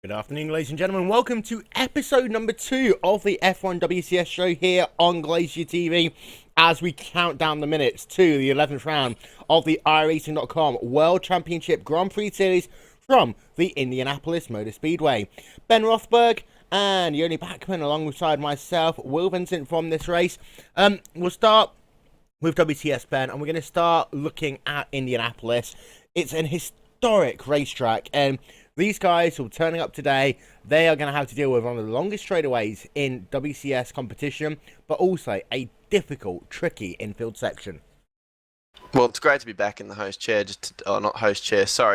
Good afternoon, ladies and gentlemen. Welcome to episode number 2 of the F1 WCS show here on GlacierTV as we count down the minutes to the 11th round of the iRacing.com World Championship Grand Prix Series from the Indianapolis Motor Speedway. Ben Rothberg and Yoni Backman alongside myself, Will Vincent from this race. We'll start with WTS, Ben, and we're going to start looking at Indianapolis. It's an historic racetrack, and these guys who are turning up today, they are going to have to deal with one of the longest straightaways in WCS competition, but also a difficult, tricky infield section. Well, it's great to be back in the host chair,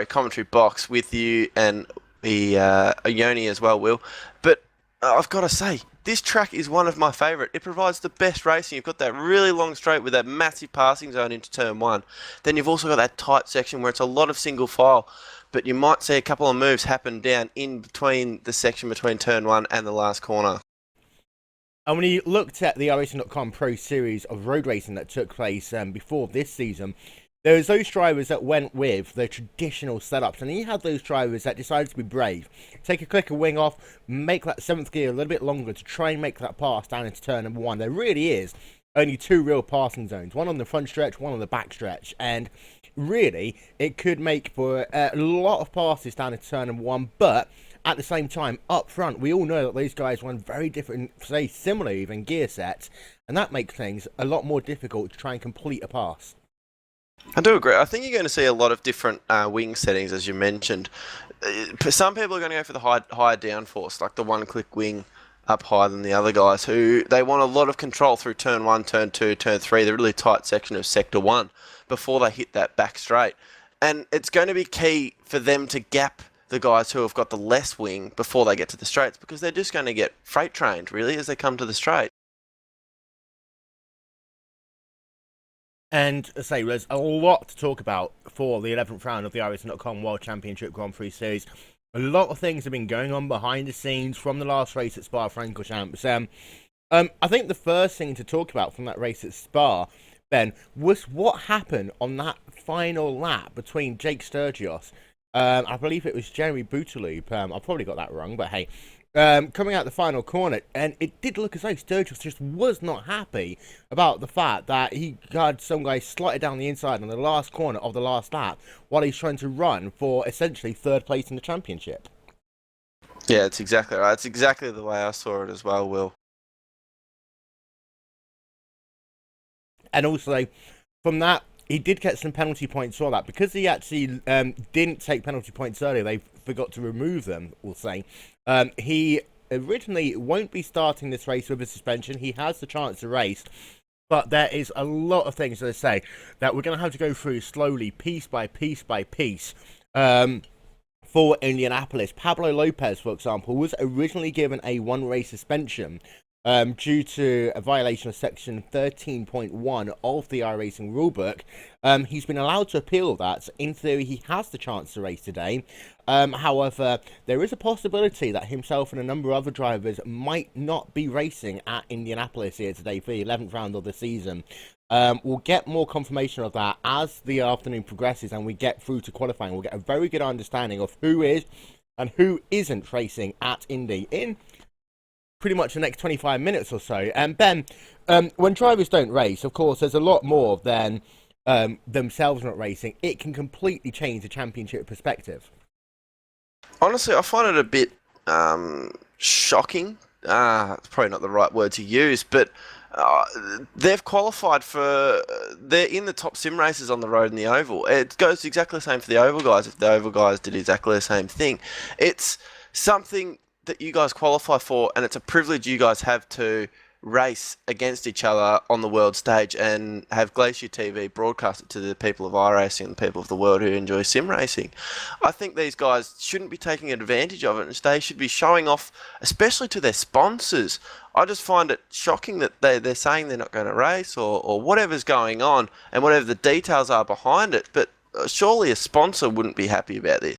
commentary box with you and the Yoni as well, Will. But I've got to say, this track is one of my favourite. It provides the best racing. You've got that really long straight with that massive passing zone into turn 1. Then you've also got that tight section where it's a lot of single file. But you might see a couple of moves happen down in between the section between turn 1 and the last corner. And when you looked at the iRacing.com Pro Series of road racing that took place before this season, there was those drivers that went with the traditional setups, and then you had those drivers that decided to be brave, take a clicker wing off, make that 7th gear a little bit longer to try and make that pass down into turn number 1. There really is only 2 real passing zones, one on the front stretch, one on the back stretch, and really it could make for a lot of passes down into turn number 1, but at the same time, up front, we all know that these guys run very different, say similar even gear sets, and that makes things a lot more difficult to try and complete a pass. I do agree. I think you're going to see a lot of different wing settings, as you mentioned. Some people are going to go for the higher downforce, like the one-click wing up higher than the other guys, who they want a lot of control through turn 1, turn 2, turn 3, the really tight section of sector 1, before they hit that back straight. And it's going to be key for them to gap the guys who have got the less wing before they get to the straights, because they're just going to get freight trained, really, as they come to the straight. And say there's a lot to talk about for the 11th round of the iRacing.com World Championship Grand Prix Series. A lot of things have been going on behind the scenes from the last race at Spa-Francorchamps. I think the first thing to talk about from that race at Spa, Ben, was what happened on that final lap between Jake Sturgios. I believe it was Jeremy Boutaloop. I probably got that wrong, but hey. Coming out the final corner, and it did look as though Sturgis just was not happy about the fact that he had some guy slotted down the inside on the last corner of the last lap while he's trying to run for essentially 3rd place in the championship. Yeah, it's exactly right. It's exactly the way I saw it as well, Will. And also, from that, he did get some penalty points for that. Because he actually didn't take penalty points earlier, they forgot to remove them, we'll say. He originally won't be starting this race with a suspension. He has the chance to race, but there is a lot of things, as I say, that we're going to have to go through slowly, piece by piece by piece. For Indianapolis, Pablo Lopez, for example, was originally given a 1-race suspension due to a violation of section 13.1 of the iRacing rulebook. He's been allowed to appeal that. So in theory, he has the chance to race today. However, there is a possibility that himself and a number of other drivers might not be racing at Indianapolis here today for the 11th round of the season. We'll get more confirmation of that as the afternoon progresses and we get through to qualifying. We'll get a very good understanding of who is and who isn't racing at Indy in pretty much the next 25 minutes or so. And Ben, when drivers don't race, of course, there's a lot more than themselves not racing. It can completely change the championship perspective. Honestly, I find it a bit shocking. It's probably not the right word to use, but they've qualified for... they're in the top sim races on the road and the oval. It goes exactly the same for the oval guys if the oval guys did exactly the same thing. It's something that you guys qualify for, and it's a privilege you guys have to race against each other on the world stage and have GlacierTV broadcast it to the people of iRacing and the people of the world who enjoy sim racing. I think these guys shouldn't be taking advantage of it, and they should be showing off, especially to their sponsors. I just find it shocking that they're saying they're not going to race or whatever's going on and whatever the details are behind it, but surely a sponsor wouldn't be happy about this.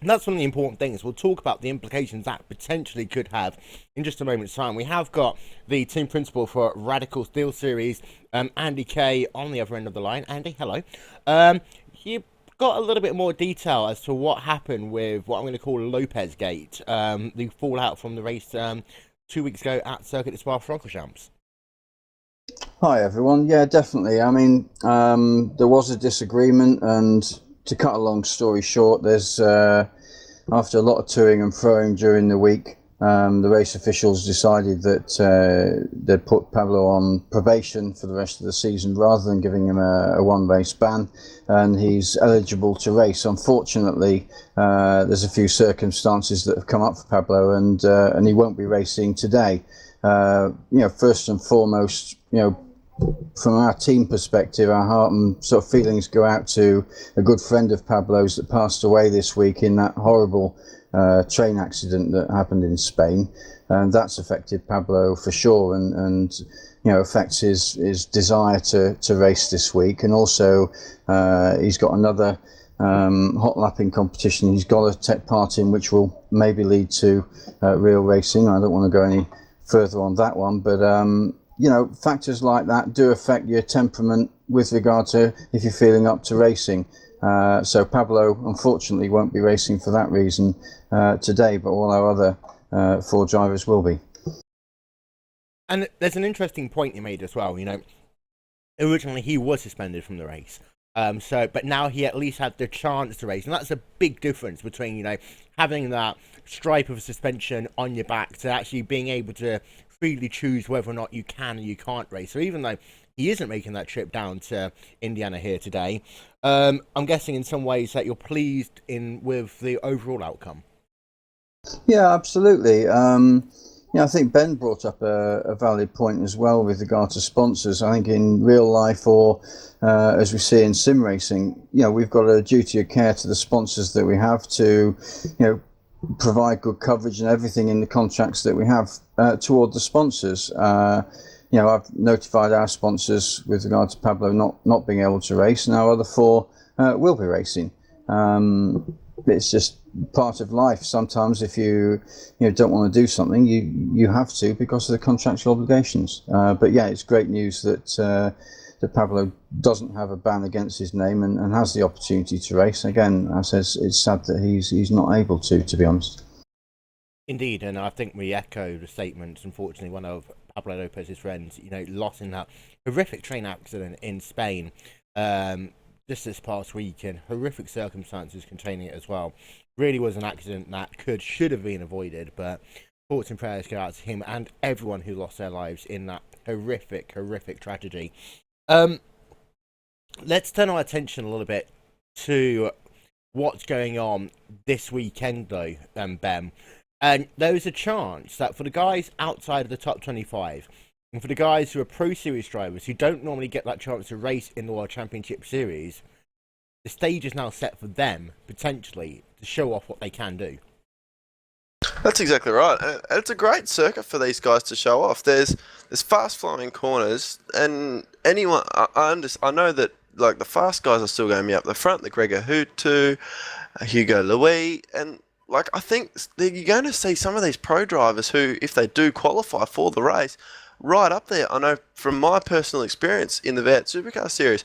And that's one of the important things. We'll talk about the implications that potentially could have in just a moment's time. We have got the team principal for Radical Steel Series, Andy Kay, on the other end of the line. Andy, hello. You got a little bit more detail as to what happened with what I'm going to call Lopez Gate, the fallout from the race 2 weeks ago at Circuit de Spa-Francorchamps. Hi everyone. Yeah, definitely. I mean, there was a disagreement, and to cut a long story short, there's after a lot of toing and froing during the week, the race officials decided that they'd put Pablo on probation for the rest of the season rather than giving him a one-race ban, and he's eligible to race. Unfortunately, there's a few circumstances that have come up for Pablo, and he won't be racing today. First and foremost, from our team perspective, our heart and sort of feelings go out to a good friend of Pablo's that passed away this week in that horrible train accident that happened in Spain, and that's affected Pablo for sure, and affects his desire to race this week. And also he's got another hot lapping competition he's got to take part in, which will maybe lead to real racing. I don't want to go any further on that one, but factors like that do affect your temperament with regard to if you're feeling up to racing. So Pablo, unfortunately, won't be racing for that reason today, but all our other 4 drivers will be. And there's an interesting point you made as well. Originally he was suspended from the race, but now he at least had the chance to race, and that's a big difference between having that stripe of suspension on your back to actually being able to freely choose whether or not you can or you can't race. So even though he isn't making that trip down to Indiana here today, I'm guessing in some ways that you're pleased with the overall outcome. Yeah, absolutely. I think Ben brought up a valid point as well with regard to sponsors. I think in real life, or as we see in sim racing, we've got a duty of care to the sponsors that we have to, provide good coverage and everything in the contracts that we have toward the sponsors. I've notified our sponsors with regard to Pablo not being able to race, and our other 4 will be racing. It's just part of life. Sometimes if you don't want to do something, you have to because of the contractual obligations. But yeah, it's great news that Pablo doesn't have a ban against his name and has the opportunity to race. Again, I says it's sad that he's not able to be honest. Indeed, and I think we echo the statements. Unfortunately, one of Pablo Lopez's friends, lost in that horrific train accident in Spain just this past week, in horrific circumstances containing it as well. Really was an accident that should have been avoided, but thoughts and prayers go out to him and everyone who lost their lives in that horrific tragedy. Let's turn our attention a little bit to what's going on this weekend, though, Ben. And there is a chance that for the guys outside of the top 25, and for the guys who are Pro Series drivers who don't normally get that chance to race in the World Championship Series, the stage is now set for them, potentially, to show off what they can do. That's exactly right. And it's a great circuit for these guys to show off. There's fast flowing corners, and anyone I know that like the fast guys are still going to be up the front. The Gregor Hutu, Hugo Louis, and I think you're going to see some of these pro drivers who, if they do qualify for the race, right up there. I know from my personal experience in the V8 Supercar Series,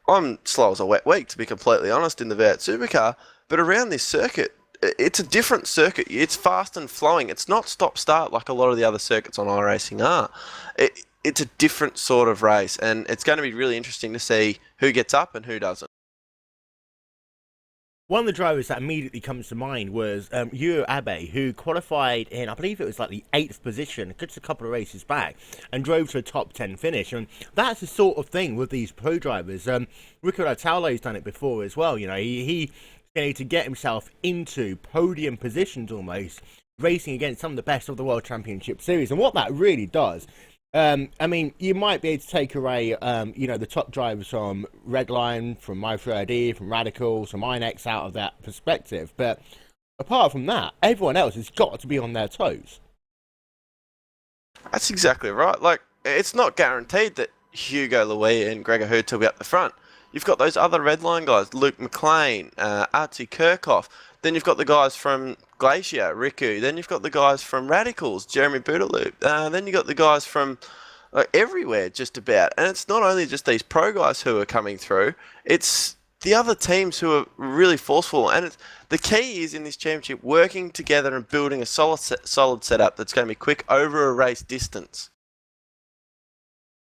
I'm slow as a wet week, to be completely honest, in the V8 Supercar, but around this circuit, it's a different circuit. It's fast and flowing. It's not stop-start like a lot of the other circuits on iRacing are. It's a different sort of race, and it's going to be really interesting to see who gets up and who doesn't. One of the drivers that immediately comes to mind was Yuo Abe, who qualified in, I believe it was the 8th position, just a couple of races back, and drove to a top 10 finish. And that's the sort of thing with these pro drivers. Rico Rattalo's done it before as well. He to get himself into podium positions almost, racing against some of the best of the World Championship Series. And what that really does, you might be able to take away, the top drivers from Redline, from My3ID, from Radicals, from Inex out of that perspective. But apart from that, everyone else has got to be on their toes. That's exactly right. It's not guaranteed that Hugo Louis and Gregor Hurd will be up the front. You've got those other Redline guys, Luke McLean, Archie Kirchhoff. Then you've got the guys from Glacier, Riku. Then you've got the guys from Radicals, Jeremy Bootaloo. Then you've got the guys from everywhere, just about. And it's not only just these pro guys who are coming through. It's the other teams who are really forceful. And the key is in this championship working together and building a solid setup that's going to be quick over a race distance.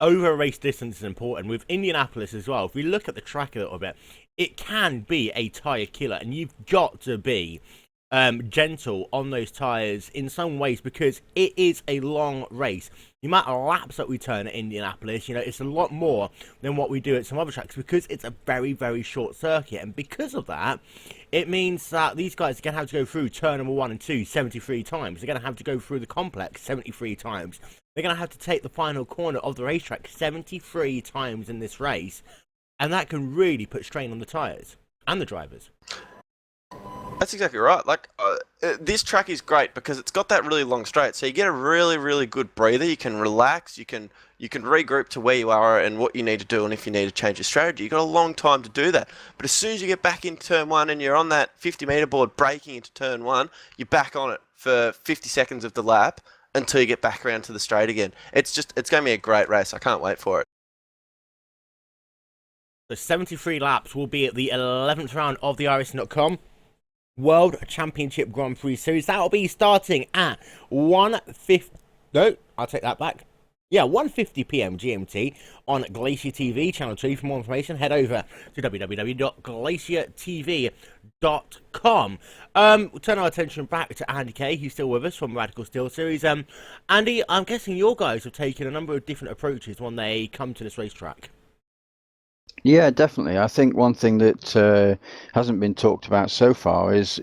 Over a race distance is important. With Indianapolis as well, if we look at the track a little bit, it can be a tyre killer, and you've got to be gentle on those tyres in some ways because it is a long race. The amount of laps that we turn at Indianapolis, it's a lot more than what we do at some other tracks because it's a very, very short circuit. And because of that, it means that these guys are going to have to go through turn number 1 and 2 73 times. They're going to have to go through the complex 73 times. They're going to have to take the final corner of the racetrack 73 times in this race. And that can really put strain on the tyres and the drivers. That's exactly right. This track is great because it's got that really long straight, so you get a really, really good breather. You can relax. You can regroup to where you are and what you need to do, and if you need to change your strategy, you've got a long time to do that. But as soon as you get back into turn 1 and you're on that 50-meter board braking into turn 1, you're back on it for 50 seconds of the lap until you get back around to the straight again. It's going to be a great race. I can't wait for it. The 73 laps will be at the 11th round of the iRacing.com World Championship Grand Prix Series. That will be starting at 1:50. No, I'll take that back. Yeah, 1:50 p.m. GMT on GlacierTV, Channel 2. For more information, head over to www.GlacierTV.com. We'll turn our attention back to Andy Kay, who's still with us from Radical Steel Series. Andy, I'm guessing your guys have taken a number of different approaches when they come to this racetrack. Yeah, definitely. I think one thing that hasn't been talked about so far is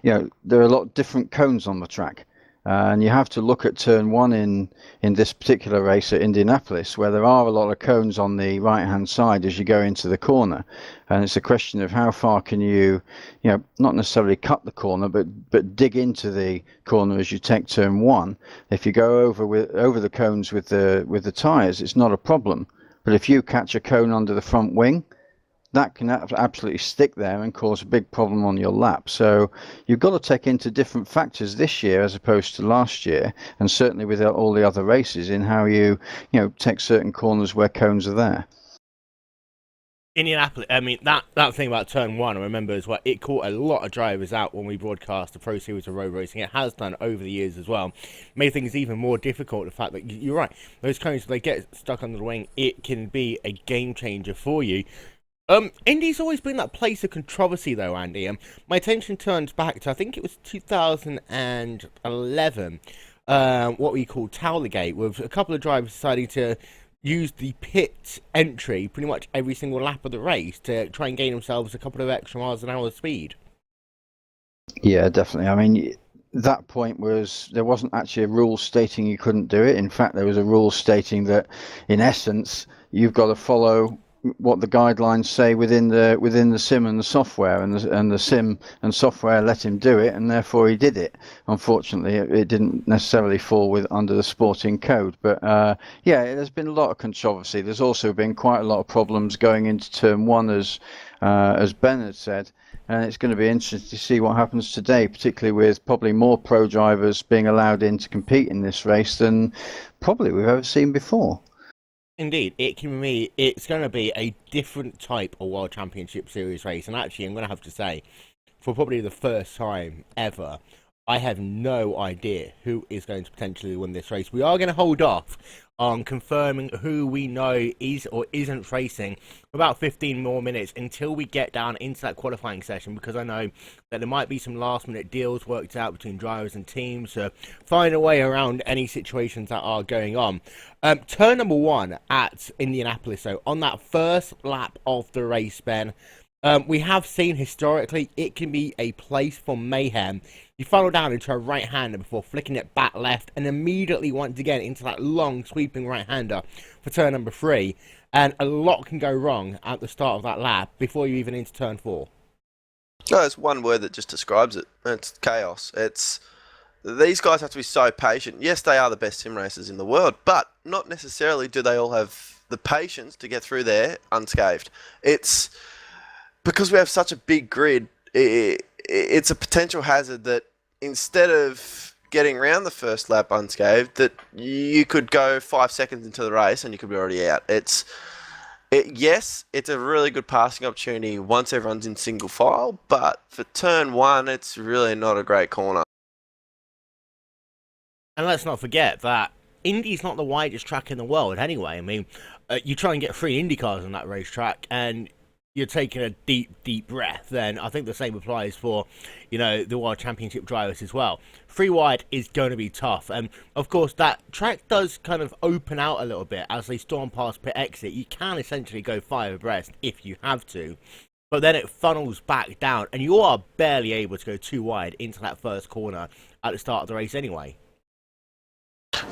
there are a lot of different cones on the track. And you have to look at turn 1 in this particular race at Indianapolis, where there are a lot of cones on the right-hand side as you go into the corner. And it's a question of how far can you not necessarily cut the corner, but dig into the corner as you take turn 1. If you go over the cones with the tyres, it's not a problem. But if you catch a cone under the front wing, that can absolutely stick there and cause a big problem on your lap. So you've got to take into different factors this year as opposed to last year, and certainly with all the other races in how you take certain corners where cones are there. Indianapolis, I mean, that thing about turn 1, I remember as well, it caught a lot of drivers out when we broadcast the Pro Series of Road Racing. It has done over the years as well. Made things even more difficult, the fact that, you're right, those cones, if they get stuck under the wing, it can be a game changer for you. Indy's always been that place of controversy, though, Andy. My attention turns back to, I think it was 2011, what we call Towergate, with a couple of drivers deciding to use the pit entry pretty much every single lap of the race to try and gain themselves a couple of extra miles an hour of speed. Yeah, definitely. I mean, that point there wasn't actually a rule stating you couldn't do it. In fact, there was a rule stating that, in essence, you've got to follow what the guidelines say within the sim and the software, and the sim and software let him do it, and therefore he did it. Unfortunately, it didn't necessarily fall under the sporting code, but there's been a lot of controversy. There's also been quite a lot of problems going into turn 1, as Ben had said, and it's going to be interesting to see what happens today, particularly with probably more pro drivers being allowed in to compete in this race than probably we've ever seen before. Indeed, it's going to be a different type of World Championship Series race. And actually, I'm going to have to say, for probably the first time ever, I have no idea who is going to potentially win this race. We are going to hold off on confirming who we know is or isn't racing for about 15 more minutes until we get down into that qualifying session, because I know that there might be some last minute deals worked out between drivers and teams to find a way around any situations that are going on. Turn number 1 at Indianapolis, so on that first lap of the race, Ben, we have seen historically it can be a place for mayhem. You funnel down into a right-hander before flicking it back left, and immediately once again into that long sweeping right-hander for turn number 3. And a lot can go wrong at the start of that lap before you even into turn 4. No, it's one word that just describes it. It's chaos. These guys have to be so patient. Yes, they are the best sim racers in the world, but not necessarily do they all have the patience to get through there unscathed. It's because we have such a big grid, it's a potential hazard that instead of getting around the first lap unscathed, that you could go 5 seconds into the race and you could be already out. Yes, it's a really good passing opportunity once everyone's in single file, but for turn one, it's really not a great corner. And let's not forget that Indy's not the widest track in the world anyway. I mean, you try and get 3 Indy cars on that racetrack and you're taking a deep, deep breath, then I think the same applies for, the World Championship drivers as well. 3 wide is going to be tough. And, of course, that track does kind of open out a little bit as they storm past pit exit. You can essentially go 5 abreast if you have to. But then it funnels back down, and you are barely able to go 2 wide into that first corner at the start of the race anyway.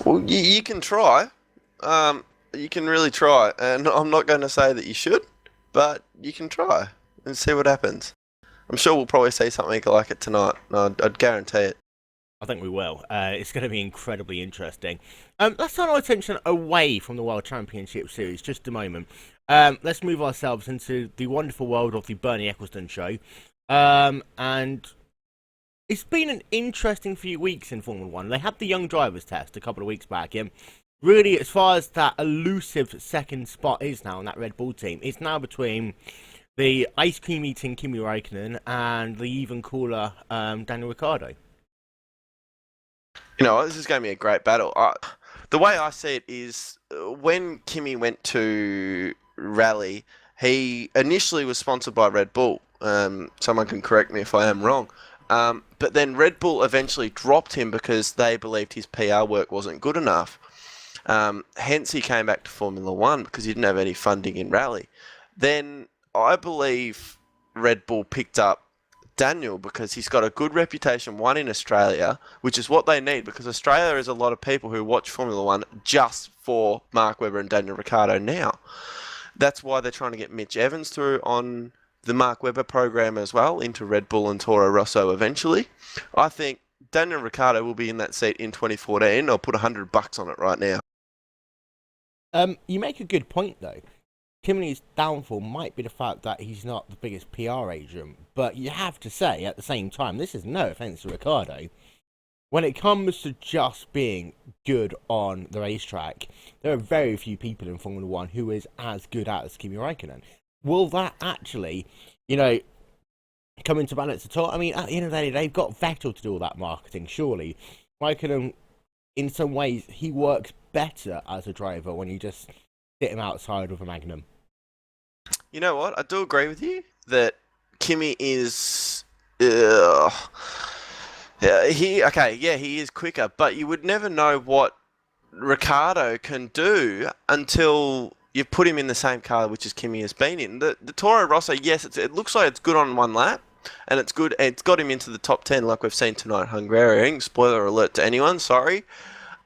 Well, you can try. You can really try. And I'm not going to say that you should, but you can try and see what happens. I'm sure we'll probably see something like it tonight. I'd guarantee it. I think we will. It's going to be incredibly interesting. Let's turn our attention away from the World Championship Series just a moment. Let's move ourselves into the wonderful world of the Bernie Ecclestone show. And it's been an interesting few weeks in Formula 1. They had the young drivers test a couple of weeks back. And really, as far as that elusive second spot is now in that Red Bull team, it's now between the ice cream eating Kimi Räikkönen and the even cooler Daniel Ricciardo. You know, this is going to be a great battle. The way I see it is when Kimi went to Rally, he initially was sponsored by Red Bull. Someone can correct me if I am wrong. But then Red Bull eventually dropped him because they believed his PR work wasn't good enough. Hence, he came back to Formula 1 because he didn't have any funding in Rally. Then I believe Red Bull picked up Daniel because he's got a good reputation, one in Australia, which is what they need because Australia is a lot of people who watch Formula 1 just for Mark Webber and Daniel Ricciardo now. That's why they're trying to get Mitch Evans through on the Mark Webber program as well into Red Bull and Toro Rosso eventually. I think Daniel Ricciardo will be in that seat in 2014. I'll put $100 on it right now. You make a good point though. Kimi's downfall might be the fact that he's not the biggest PR agent, but you have to say at the same time, this is no offense to Ricciardo, when it comes to just being good on the racetrack, there are very few people in Formula 1 who is as good at as Kimi Räikkönen. Will that actually, come into balance at all? I mean, at the end of the day, they've got Vettel to do all that marketing, surely. Räikkönen, in some ways, he works better as a driver when you just sit him outside with a Magnum. You know what? I do agree with you that Kimi is... he is quicker, but you would never know what Ricciardo can do until you put him in the same car which as Kimi has been in. The Toro Rosso, yes, it looks like it's good on one lap, and it's good. It's got him into the top 10 like we've seen tonight at Hungarian. Spoiler alert to anyone, sorry.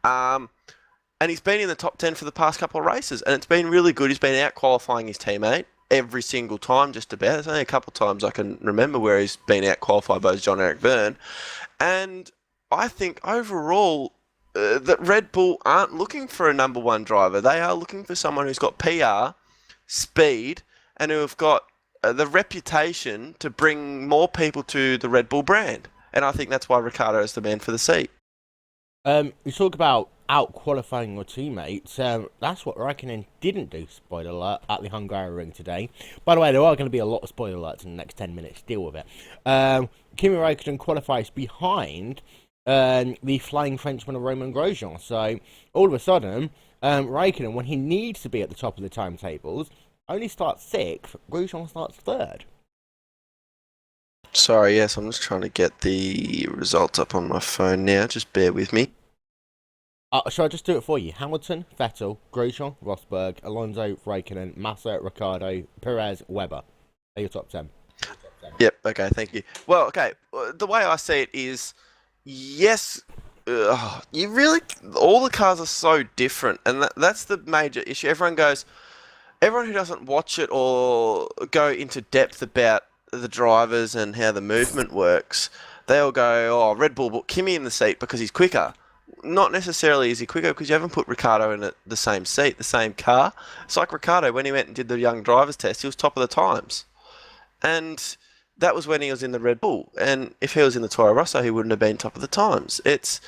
And he's been in the top 10 for the past couple of races, and it's been really good. He's been out qualifying his teammate every single time, just about. There's only a couple of times I can remember where he's been out qualified by John-Eric Vergne. And I think overall that Red Bull aren't looking for a number one driver. They are looking for someone who's got PR, speed, and who have got the reputation to bring more people to the Red Bull brand. And I think that's why Ricciardo is the man for the seat. You talk about out-qualifying your teammates. That's what Räikkönen didn't do, spoiler alert, at the Hungarian ring today. By the way, there are going to be a lot of spoiler alerts in the next 10 minutes. Deal with it. Kimi Räikkönen qualifies behind the flying Frenchman Romain Grosjean. So, all of a sudden, Räikkönen, when he needs to be at the top of the timetables, only starts 6th. Grosjean starts 3rd. Sorry, yes, I'm just trying to get the results up on my phone now. Just bear with me. Shall I just do it for you? Hamilton, Vettel, Grosjean, Rosberg, Alonso, Räikkönen, Massa, Ricciardo, Perez, Webber. They're your top 10. Yep, okay, thank you. Well, okay, the way I see it is, yes, you really, all the cars are so different, and that's the major issue. Everyone who doesn't watch it or go into depth about the drivers and how the movement works, they all go, oh, Red Bull put Kimi in the seat because he's quicker. Not necessarily is he quicker because you haven't put Ricciardo in the same seat, the same car. It's like Ricciardo, when he went and did the young drivers test, he was top of the times. And that was when he was in the Red Bull. And if he was in the Toro Rosso, he wouldn't have been top of the times. It's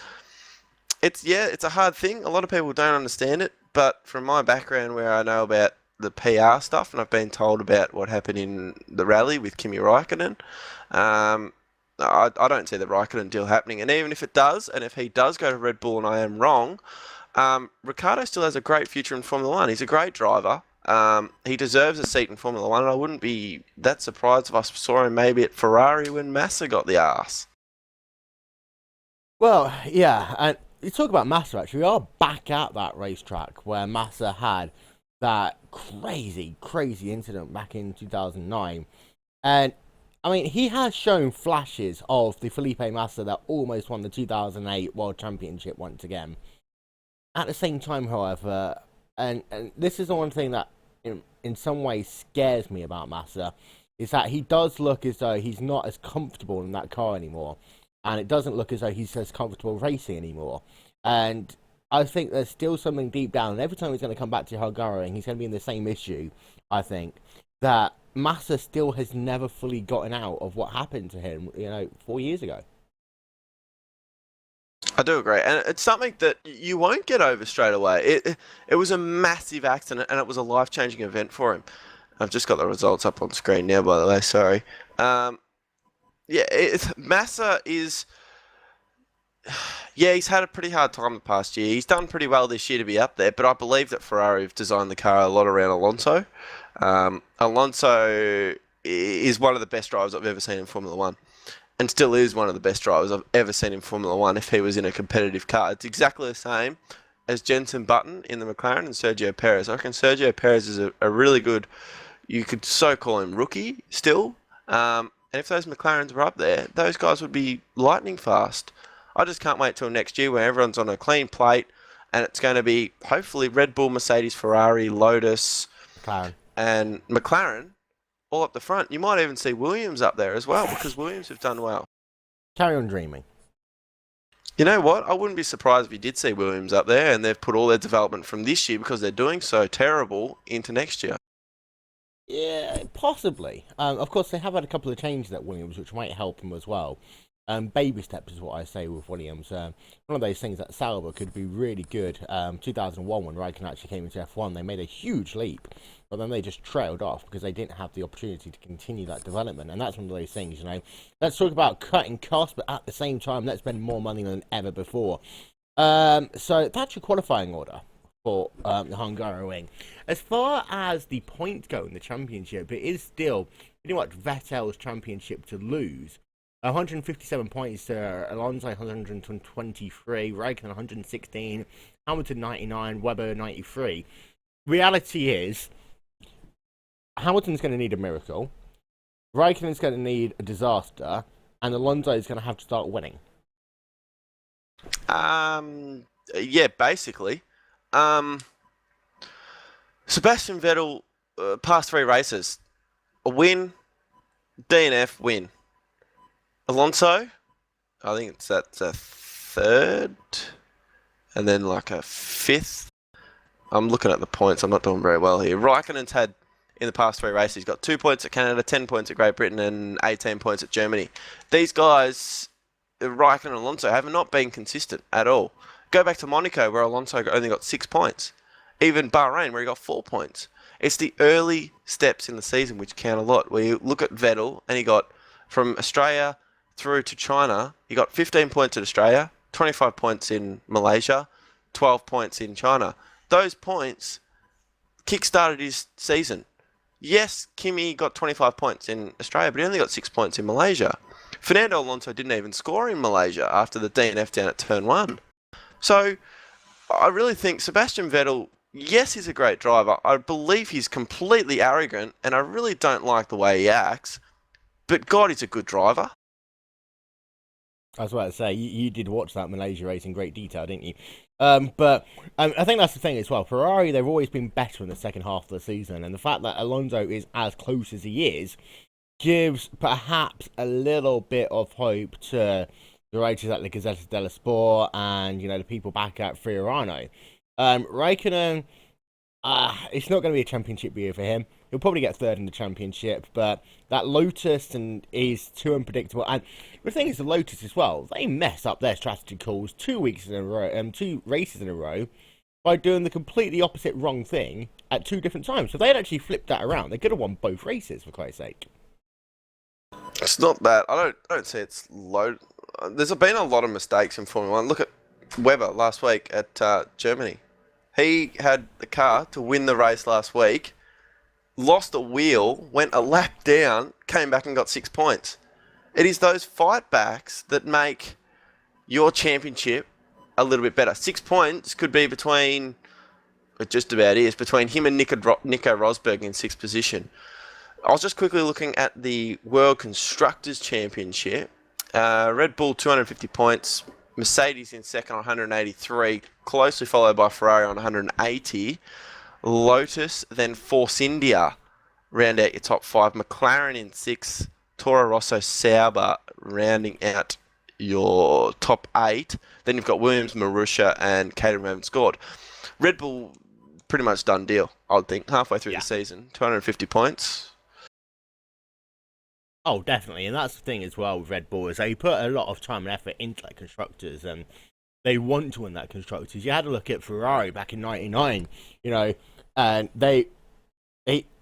a hard thing. A lot of people don't understand it. But from my background, where I know about the PR stuff, and I've been told about what happened in the rally with Kimi Räikkönen. I don't see the Raikkonen deal happening, and even if it does, and if he does go to Red Bull, and I am wrong, Ricciardo still has a great future in Formula One. He's a great driver. He deserves a seat in Formula One, and I wouldn't be that surprised if I saw him maybe at Ferrari when Massa got the arse. Well, yeah, and you talk about Massa, actually, we are back at that racetrack where Massa had that crazy, crazy incident back in 2009. And, I mean, he has shown flashes of the Felipe Massa that almost won the 2008 World Championship once again. At the same time, however, and this is the one thing that in some ways scares me about Massa, is that he does look as though he's not as comfortable in that car anymore. And it doesn't look as though he's as comfortable racing anymore. And I think there's still something deep down, and every time he's going to come back to Hungary, he's going to be in the same issue, I think, that Massa still has never fully gotten out of what happened to him, 4 years ago. I do agree, and it's something that you won't get over straight away. It was a massive accident, and it was a life-changing event for him. I've just got the results up on screen now, by the way, sorry. Massa is... Yeah, he's had a pretty hard time the past year. He's done pretty well this year to be up there, but I believe that Ferrari have designed the car a lot around Alonso. Alonso is one of the best drivers I've ever seen in Formula One, and still is one of the best drivers I've ever seen in Formula One if he was in a competitive car. It's exactly the same as Jenson Button in the McLaren and Sergio Perez. I reckon Sergio Perez is a really good, you could so call him rookie still. And if those McLarens were up there, those guys would be lightning fast. I just can't wait till next year where everyone's on a clean plate and it's going to be hopefully Red Bull, Mercedes, Ferrari, Lotus, and McLaren all up the front. You might even see Williams up there as well because Williams have done well. Carry on dreaming. You know what? I wouldn't be surprised if you did see Williams up there and they've put all their development from this year because they're doing so terrible into next year. Yeah, possibly. Of course, they have had a couple of changes at Williams, which might help them as well. Baby steps is what I say with Williams. One of those things that Sauber could be really good. 2001, when Raikkonen actually came into F1, they made a huge leap, but then they just trailed off because they didn't have the opportunity to continue that development. And that's one of those things, Let's talk about cutting costs, but at the same time, let's spend more money than ever before. So that's your qualifying order for the Hungaroring. As far as the points go in the championship, it is still pretty much Vettel's championship to lose. 157 points to Alonso, 123, Raikkonen 116, Hamilton 99, Webber 93. Reality is, Hamilton's going to need a miracle, Raikkonen's going to need a disaster, and Alonso is going to have to start winning. Yeah, basically. Sebastian Vettel, past 3 races, a win, DNF, win. Alonso, I think that's a 3rd, and then like a 5th. I'm looking at the points. I'm not doing very well here. Raikkonen's had, in the past 3 races, he's got 2 points at Canada, 10 points at Great Britain, and 18 points at Germany. These guys, Raikkonen and Alonso, have not been consistent at all. Go back to Monaco, where Alonso only got 6 points. Even Bahrain, where he got 4 points. It's the early steps in the season which count a lot. Where you look at Vettel, and he got from Australia through to China, he got 15 points at Australia, 25 points in Malaysia, 12 points in China. Those points kick-started his season. Yes, Kimi got 25 points in Australia, but he only got 6 points in Malaysia. Fernando Alonso didn't even score in Malaysia after the DNF down at turn 1. So, I really think Sebastian Vettel, yes, he's a great driver. I believe he's completely arrogant, and I really don't like the way he acts. But God, he's a good driver. I was about to say, you did watch that Malaysia race in great detail, didn't you? But I think that's the thing as well. Ferrari, they've always been better in the second half of the season, and the fact that Alonso is as close as he is gives perhaps a little bit of hope to the writers at the Gazzetta dello Sport and, the people back at Fiorano. Raikkonen, it's not going to be a championship year for him. He'll probably get 3rd in the championship, but that Lotus is too unpredictable. And the thing is, the Lotus as well, they mess up their strategy calls 2 weeks in a row, 2 races in a row, by doing the completely opposite wrong thing at 2 different times. So if they had actually flipped that around, they could have won both races, for Christ's sake. It's not that. I don't say it's low. There's been a lot of mistakes in Formula 1. Look at Webber last week at Germany. He had the car to win the race last week, lost a wheel, went a lap down, came back and got 6 points. It is those fight backs that make your championship a little bit better. 6 points could be between, it just about is, between him and Nico Rosberg in 6th position. I was just quickly looking at the World Constructors' Championship. Red Bull 250 points, Mercedes in second on 183, closely followed by Ferrari on 180. Lotus, then Force India round out your top 5. McLaren in 6th, Toro Rosso Sauber rounding out your top 8. Then you've got Williams, Marussia, and Caterham haven't scored. Red Bull, pretty much done deal, I would think, halfway through the season. 250 points. Oh, definitely, and that's the thing as well with Red Bull, is they put a lot of time and effort into that constructors, and they want to win that constructors. You had to look at Ferrari back in '99, and they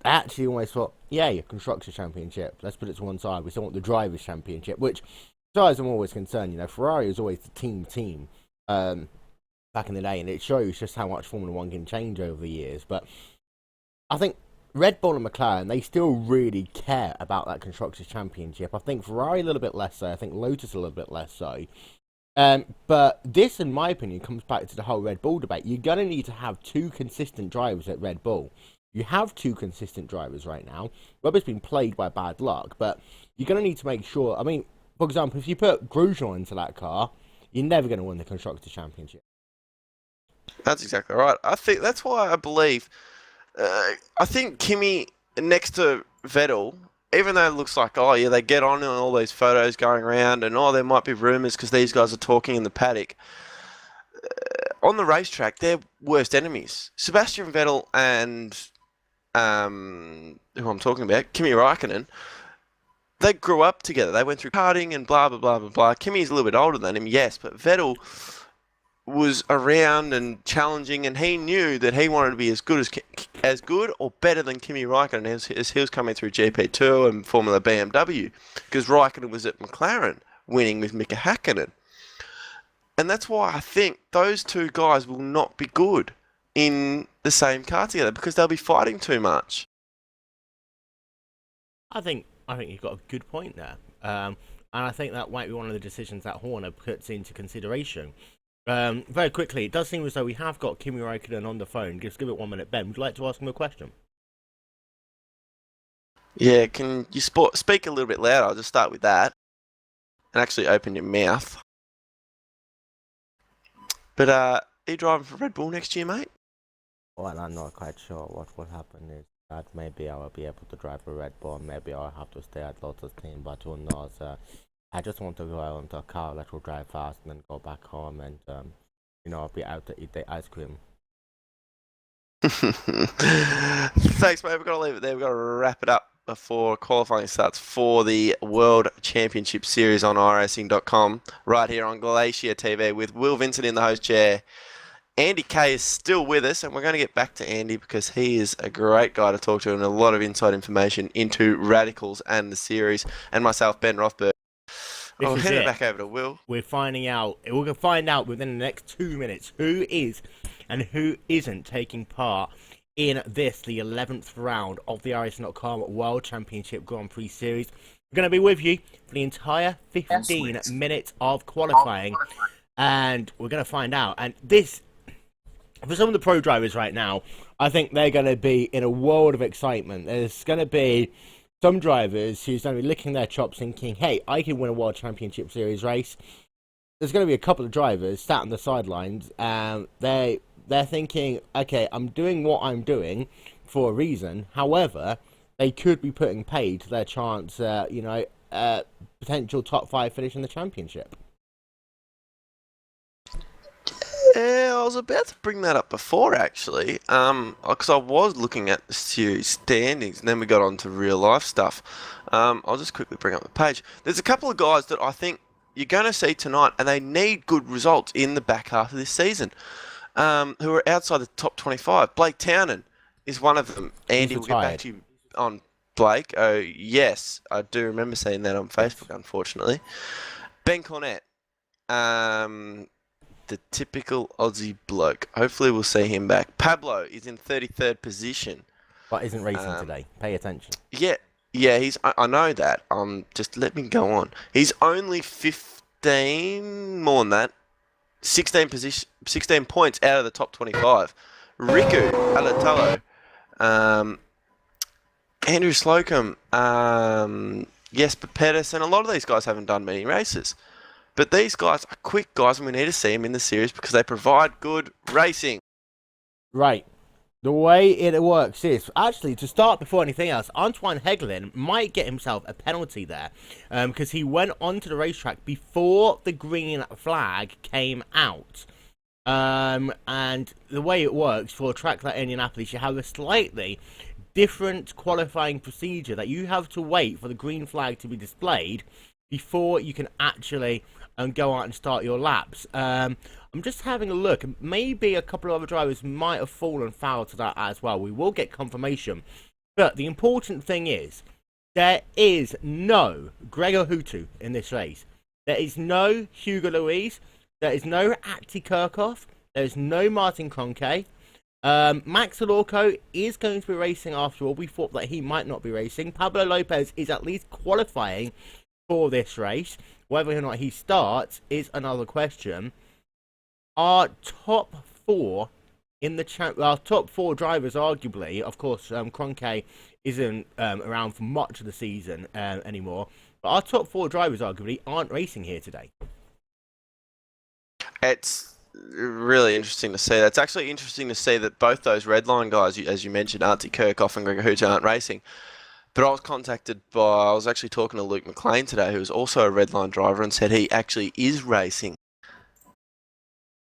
actually almost thought, yeah, constructors championship, let's put it to one side. We still want the drivers championship, which, as far as I'm always concerned, Ferrari was always the team back in the day, and it shows just how much Formula 1 can change over the years. But I think Red Bull and McLaren, they still really care about that Constructors' Championship. I think Ferrari a little bit less so. I think Lotus a little bit less so. But this, in my opinion, comes back to the whole Red Bull debate. You're going to need to have 2 consistent drivers at Red Bull. You have 2 consistent drivers right now. Webber's been plagued by bad luck, but you're going to need to make sure... I mean, for example, if you put Grosjean into that car, you're never going to win the Constructors' Championship. That's exactly right. I think that's why I believe... I think Kimi next to Vettel, even though it looks like, oh yeah, they get on all these photos going around, and there might be rumours because these guys are talking in the paddock. On the racetrack, they're worst enemies. Sebastian Vettel and who I'm talking about, Kimi Räikkönen, they grew up together. They went through karting and blah blah blah blah blah. Kimi's a little bit older than him, yes, but Vettel was around and challenging, and he knew that he wanted to be as good or better than Kimi Räikkönen as he was coming through GP2 and Formula BMW, because Räikkönen was at McLaren winning with Mika Häkkinen. And that's why I think those 2 guys will not be good in the same car together, because they'll be fighting too much. I think you've got a good point there. And I think that might be one of the decisions that Horner puts into consideration. Very quickly, it does seem as though we have got Kimi Räikkönen on the phone. Just give it 1 minute. Ben, would you like to ask him a question? Yeah, can you speak a little bit louder? I'll just start with that. And actually open your mouth. But are you driving for Red Bull next year, mate? Well, I'm not quite sure. What will happen is that maybe I will be able to drive a Red Bull, maybe I'll have to stay at Lotus team, but who knows. I just want to go out into a car that will drive fast and then go back home and, be out to eat the ice cream. Thanks, mate. We've got to leave it there. We've got to wrap it up before qualifying starts for the World Championship Series on iRacing.com, right here on GlacierTV with Will Vincent in the host chair. Andy Kay is still with us, and we're going to get back to Andy because he is a great guy to talk to and a lot of inside information into Radicals and the series, and myself, Ben Rothberg. I'll hand it back over to Will. We're finding out. We're going to find out within the next 2 minutes who is and who isn't taking part in this, the 11th round of the iRacing.com World Championship Grand Prix Series. We're going to be with you for the entire 15 minutes of qualifying, and we're going to find out. And this, for some of the pro drivers right now, I think they're going to be in a world of excitement. There's going to be some drivers who's going to be licking their chops thinking, hey, I can win a World Championship Series race. There's going to be a couple of drivers sat on the sidelines, and they're thinking, okay, I'm doing what I'm doing for a reason. However, they could be putting paid to their chance, potential top 5 finish in the championship. Yeah, I was about to bring that up before, actually, because I was looking at the series standings, and then we got on to real life stuff. I'll just quickly bring up the page. There's a couple of guys that I think you're going to see tonight, and they need good results in the back half of this season, who are outside the top 25. Blake Townend, is one of them. Andy, we'll get back retired. to you on Blake. Oh, yes, I do remember seeing that on Facebook, unfortunately. Ben Cornett, the typical Aussie bloke. Hopefully we'll see him back. Pablo is in 33rd position. But isn't racing today. Pay attention. Yeah, I know that. Just let me go on. He's only 15, more than that. 16 points out of the top 25. Riku Alatalo, Andrew Slocum, Jesper Pedersen. A lot of these guys haven't done many races. But these guys are quick guys, and we need to see them in the series because they provide good racing. Right. The way it works is, actually, to start before anything else, Antoine Hegelin might get himself a penalty there because he went onto the racetrack before the green flag came out. And the way it works for a track like Indianapolis, you have a slightly different qualifying procedure that you have to wait for the green flag to be displayed before you can actually go out and start your laps. I'm just having a look. Maybe a couple of other drivers might have fallen foul to that as well. We will get confirmation. But the important thing is, there is no Gregor Hutu in this race. There is no Hugo Louise. There is no Ati Kirchhoff. There is no Martin Kroenke. Max Alorco is going to be racing after all. We thought that he might not be racing. Pablo Lopez is at least qualifying for this race. Whether or not he starts is another question. Our top four in the our top four drivers, arguably, of course, Kroenke isn't around for much of the season anymore. But our top four drivers, arguably, aren't racing here today. It's really interesting to see. That's actually interesting to see that both those red line guys, as you mentioned, Artie Kirchhoff and Gregor Hutu, aren't racing. But I was actually talking to Luke McLean today, who's also a red line driver, and said he actually is racing.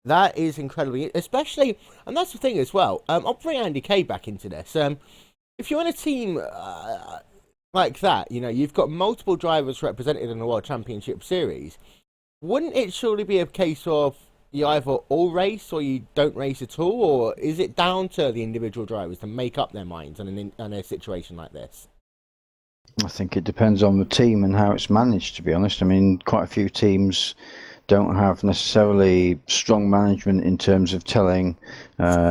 That is incredibly, especially, and that's the thing as well. I'll bring Andy Kay back into this. If you're in a team like that, you know, you've got multiple drivers represented in the World Championship Series. Wouldn't it surely be a case of you either all race or you don't race at all, or is it down to the individual drivers to make up their minds in a situation like this? I think it depends on the team and how it's managed, to be honest. I mean, quite a few teams don't have necessarily strong management in terms of telling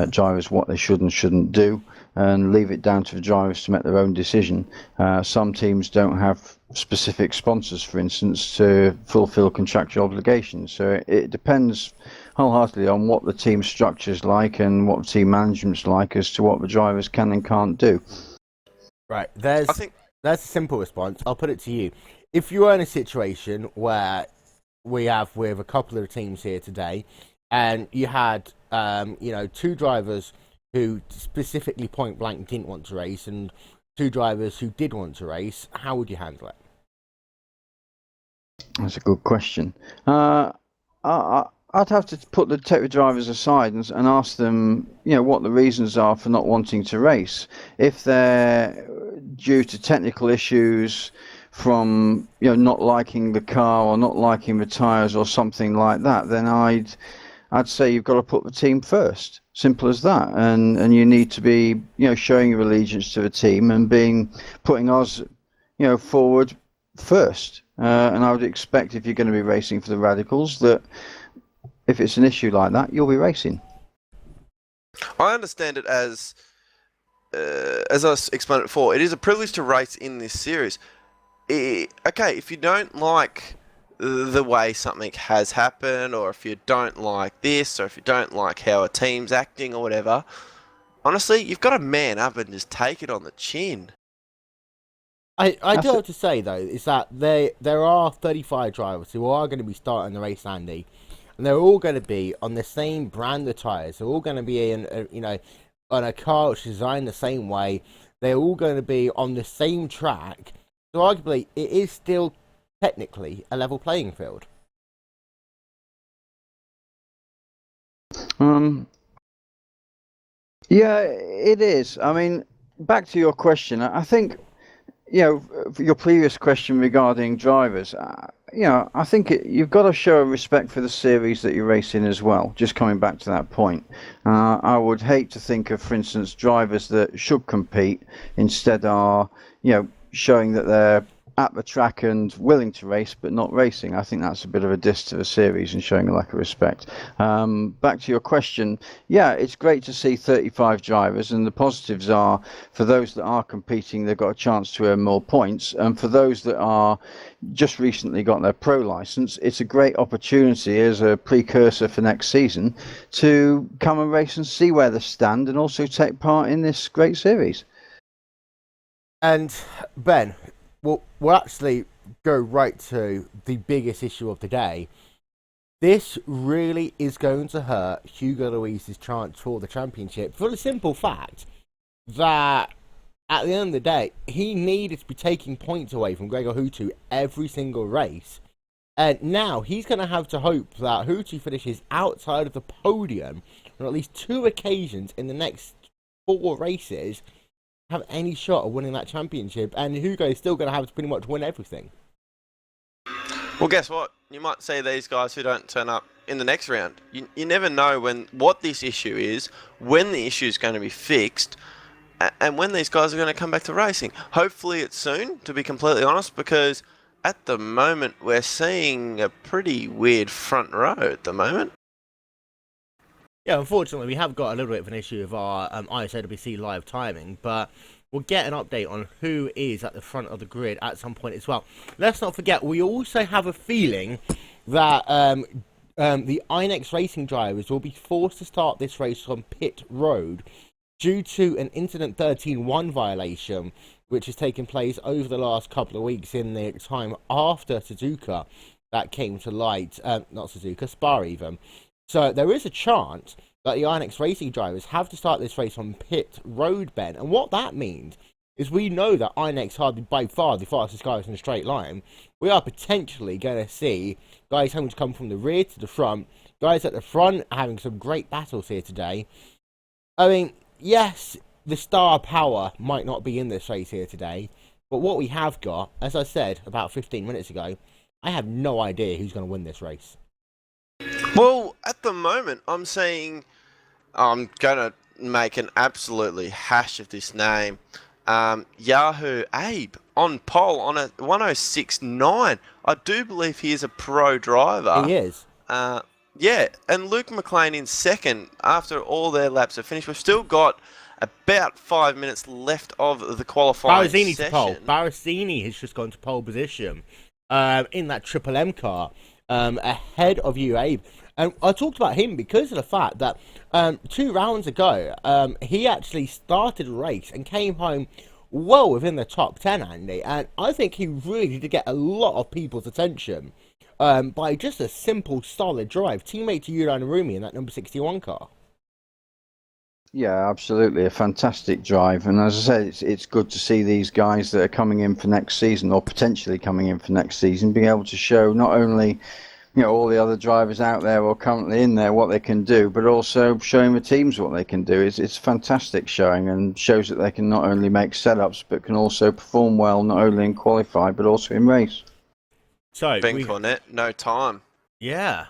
drivers what they should and shouldn't do, and leave it down to the drivers to make their own decision. Some teams don't have specific sponsors, for instance, to fulfill contractual obligations. So it depends wholeheartedly on what the team structure is like and what the team management's like as to what the drivers can and can't do. Right, that's a simple response. I'll put it to you. If you are in a situation where we have with a couple of teams here today, and you had, two drivers who specifically point blank didn't want to race, and two drivers who did want to race, how would you handle it? That's a good question. I'd have to take the drivers aside and ask them, what the reasons are for not wanting to race. If they're due to technical issues, from not liking the car or not liking the tyres or something like that, then I'd say you've got to put the team first. Simple as that. And you need to be showing your allegiance to the team and putting us forward first. And I would expect, if you're going to be racing for the Radicals, that if it's an issue like that, you'll be racing. I understand it as I explained it before, it is a privilege to race in this series. Okay, if you don't like the way something has happened, or if you don't like this, or if you don't like how a team's acting or whatever, honestly, you've got to man up and just take it on the chin. I do have to say, though, is that there are 35 drivers who are going to be starting the race, Andy, and they're all going to be on the same brand of tyres. They're all going to be on a car which is designed the same way. They're all going to be on the same track. So arguably, it is still technically a level playing field. Yeah, it is. I mean, back to your question. I think For your previous question regarding drivers, I think you've got to show respect for the series that you're racing as well. Just coming back to that point, I would hate to think of, for instance, drivers that should compete instead are, showing that they're at the track and willing to race but not racing. I think that's a bit of a diss to the series and showing a lack of respect. Back to your question, yeah, it's great to see 35 drivers, and the positives are for those that are competing, they've got a chance to earn more points, and for those that are just recently got their pro license, it's a great opportunity as a precursor for next season to come and race and see where they stand and also take part in this great series. And Ben, we'll actually go right to the biggest issue of the day. This really is going to hurt Hugo Luis's chance for the championship for the simple fact that at the end of the day, he needed to be taking points away from Gregor Hutu every single race. And now he's going to have to hope that Hutu finishes outside of the podium on at least 2 occasions in the next 4 races, have any shot of winning that championship, and Hugo is still going to have to pretty much win everything. Well, guess what? You might see these guys who don't turn up in the next round. You never know what this issue is, when the issue is going to be fixed, and when these guys are going to come back to racing. Hopefully it's soon, to be completely honest, because at the moment we're seeing a pretty weird front row at the moment. Yeah, unfortunately, we have got a little bit of an issue with our ISOWC live timing, but we'll get an update on who is at the front of the grid at some point as well. Let's not forget, we also have a feeling that the INEX racing drivers will be forced to start this race on pit road due to an Incident 13.1 violation, which has taken place over the last couple of weeks in the time after Suzuka that came to light. Not Suzuka, Spa even. So there is a chance that the INEX racing drivers have to start this race on pit road, Ben. And what that means is we know that INEX are by far the fastest guys in a straight line. We are potentially going to see guys having to come from the rear to the front. Guys at the front having some great battles here today. I mean, yes, the star power might not be in this race here today. But what we have got, as I said about 15 minutes ago, I have no idea who's going to win this race. Well, at the moment, I'm saying I'm going to make an absolutely hash of this name. Yahoo Abe on pole on a 106.9. I do believe he is a pro driver. He is. Yeah, and Luke McLean in second after all their laps are finished. We've still got about 5 minutes left of the qualifying Barazini session. to pole. Barazini has just gone to pole position in that Triple M car. Ahead of you, Abe. And I talked about him because of the fact that 2 rounds ago, he actually started a race and came home well within the top 10, Andy. And I think he really did get a lot of people's attention by just a simple, solid drive. Teammate to Yuran Arumi in that number 61 car. Yeah, absolutely. A fantastic drive. And as I said, it's good to see these guys that are coming in for next season or potentially coming in for next season being able to show not only all the other drivers out there or currently in there what they can do, but also showing the teams what they can do. It's fantastic showing and shows that they can not only make setups but can also perform well not only in qualify but also in race. So Ben Cornett, no time. Yeah.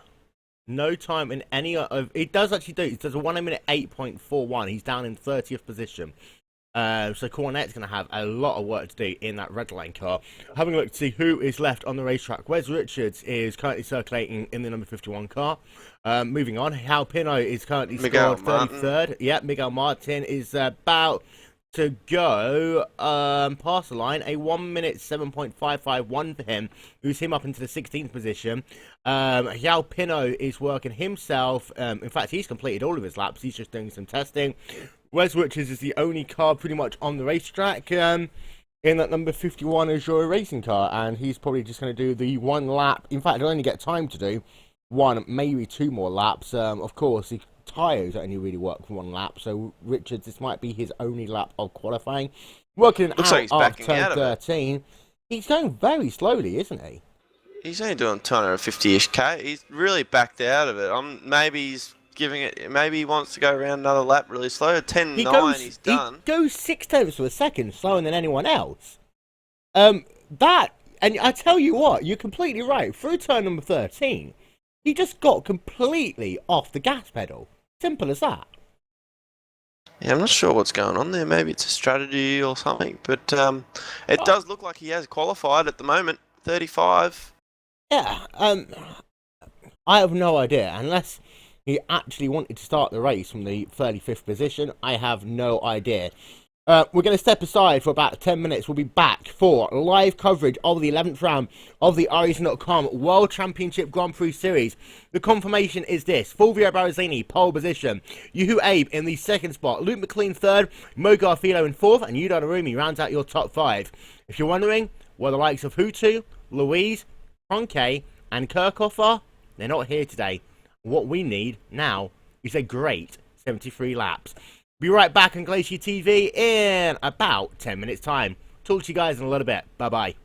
No time in any of... It does actually do. It does a 1 minute 8.41. He's down in 30th position. So Cornett's going to have a lot of work to do in that red line car. Having a look to see who is left on the racetrack. Wes Richards is currently circulating in the number 51 car. Moving on, Hal Pino is currently scored 33rd. Yeah, Miguel Martin is about to go past the line. A 1 minute 7.551 for him. Moves him up into the 16th position. Hal Pino is working himself. In fact, he's completed all of his laps. He's just doing some testing. Wes Richards is the only car pretty much on the racetrack in that number 51 Azure racing car, and he's probably just going to do the 1 lap. In fact, he'll only get time to do 1, maybe 2 more laps. Of course, the tyres only really work for 1 lap, so Richards, this might be his only lap of qualifying. Working Looks out like of turn 13. He's going very slowly, isn't he? He's only doing 250-ish K. He's really backed out of it. Maybe he's giving it. Maybe he wants to go around another lap really slow. 10.9, he's done. He goes 0.6 of a second slower than anyone else. That, and I tell you what, you're completely right. Through turn number 13, he just got completely off the gas pedal. Simple as that. Yeah, I'm not sure what's going on there. Maybe it's a strategy or something, but it does look like he has qualified at the moment. 35. Yeah, I have no idea. Unless he actually wanted to start the race from the 35th position, I have no idea. We're going to step aside for about 10 minutes. We'll be back for live coverage of the 11th round of the iRacing.com World Championship Grand Prix Series. The confirmation is this: Fulvio Barazini, pole position. Yuhu Abe in the second spot. Luke McLean third. Mo Garfilo in fourth. And Yudo Narumi rounds out your top five. If you're wondering where the likes of Hutu, Louise, Franke, and Kirchhoff are, they're not here today. What we need now is a great 73 laps. Be right back on GlacierTV in about 10 minutes time. Talk to you guys in a little bit. Bye bye.